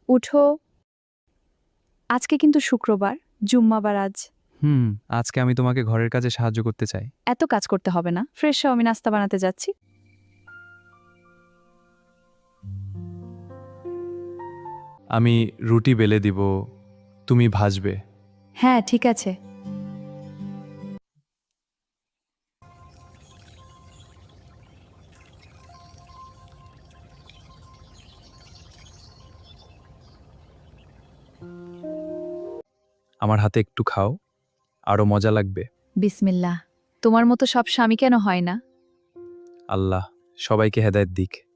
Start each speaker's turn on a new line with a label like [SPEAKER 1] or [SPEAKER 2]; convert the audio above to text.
[SPEAKER 1] উঠো। আজকে কিন্তু শুক্রবার, জুম্মাবার আজ।
[SPEAKER 2] আজকে আমি তোমাকে ঘরের কাজে সাহায্য করতে চাই।
[SPEAKER 1] এত কাজ করতে হবে না, ফ্রেশ হও, আমি নাস্তা বানাতে যাচ্ছি।
[SPEAKER 2] আমি রুটি বেলে দিব, তুমি ভাজবে।
[SPEAKER 1] হ্যাঁ, ঠিক আছে।
[SPEAKER 2] আমার হাতে একটু খাও, আরো মজা লাগবে।
[SPEAKER 1] বিসমিল্লাহ। তোমার মতো সব স্বামী কেন হয় না?
[SPEAKER 2] আল্লাহ সবাইকে হেদায়েত দিক।